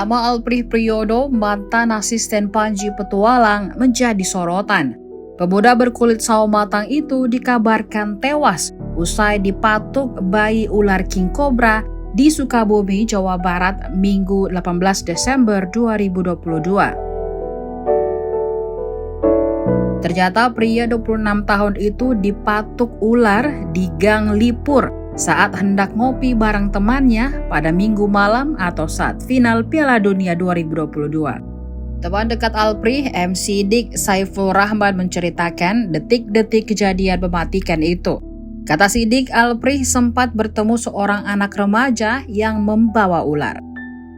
Nama Alprih Priyodo, mantan asisten Panji Petualang, menjadi sorotan. Pemuda berkulit sawo matang itu dikabarkan tewas usai dipatuk bayi ular king cobra di Sukabumi, Jawa Barat, Minggu 18 Desember 2022. Ternyata pria 26 tahun itu dipatuk ular di Gang Lipur saat hendak ngopi bareng temannya pada Minggu malam atau saat final Piala Dunia 2022. Teman dekat Alprih, MC Dik Saiful Rahman, menceritakan detik-detik kejadian mematikan itu. Kata Sidik, Alprih sempat bertemu seorang anak remaja yang membawa ular.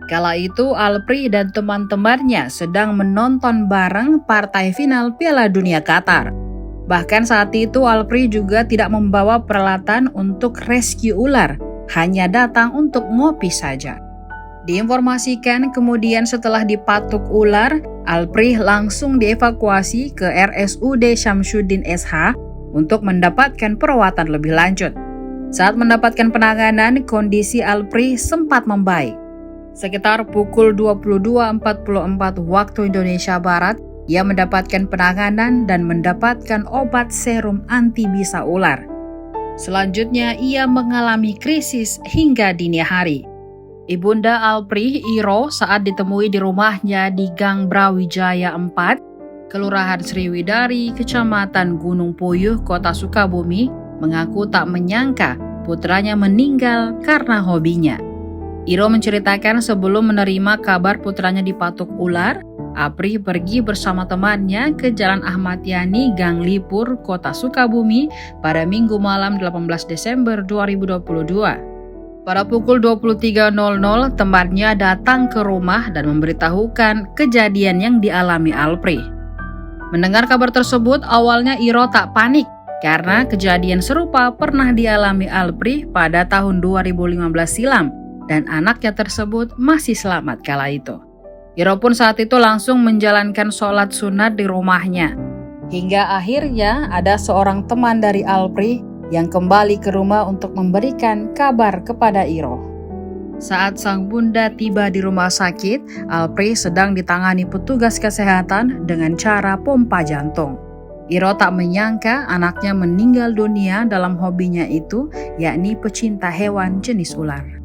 Kala itu Alprih dan teman-temannya sedang menonton bareng partai final Piala Dunia Qatar. Bahkan saat itu Alprih juga tidak membawa peralatan untuk rescue ular, hanya datang untuk ngopi saja. Diinformasikan kemudian setelah dipatuk ular, Alprih langsung dievakuasi ke RSUD Syamsuddin SH untuk mendapatkan perawatan lebih lanjut. Saat mendapatkan penanganan, kondisi Alprih sempat membaik. Sekitar pukul 22.44 waktu Indonesia Barat, ia mendapatkan penanganan dan mendapatkan obat serum anti bisa ular. Selanjutnya, ia mengalami krisis hingga dini hari. Ibunda Alprih, Iro, saat ditemui di rumahnya di Gang Brawijaya 4, Kelurahan Sriwidari, Kecamatan Gunung Puyuh, Kota Sukabumi, mengaku tak menyangka putranya meninggal karena hobinya. Iro menceritakan sebelum menerima kabar putranya dipatuk ular, Alprih pergi bersama temannya ke Jalan Ahmad Yani, Gang Lipur, Kota Sukabumi pada Minggu malam 18 Desember 2022. Pada pukul 23.00, temannya datang ke rumah dan memberitahukan kejadian yang dialami Alprih. Mendengar kabar tersebut, awalnya Iro tak panik karena kejadian serupa pernah dialami Alprih pada tahun 2015 silam dan anaknya tersebut masih selamat kala itu. Iro pun saat itu langsung menjalankan sholat sunat di rumahnya. Hingga akhirnya ada seorang teman dari Alprih yang kembali ke rumah untuk memberikan kabar kepada Iro. Saat sang bunda tiba di rumah sakit, Alprih sedang ditangani petugas kesehatan dengan cara pompa jantung. Iro tak menyangka anaknya meninggal dunia dalam hobinya itu, yakni pecinta hewan jenis ular.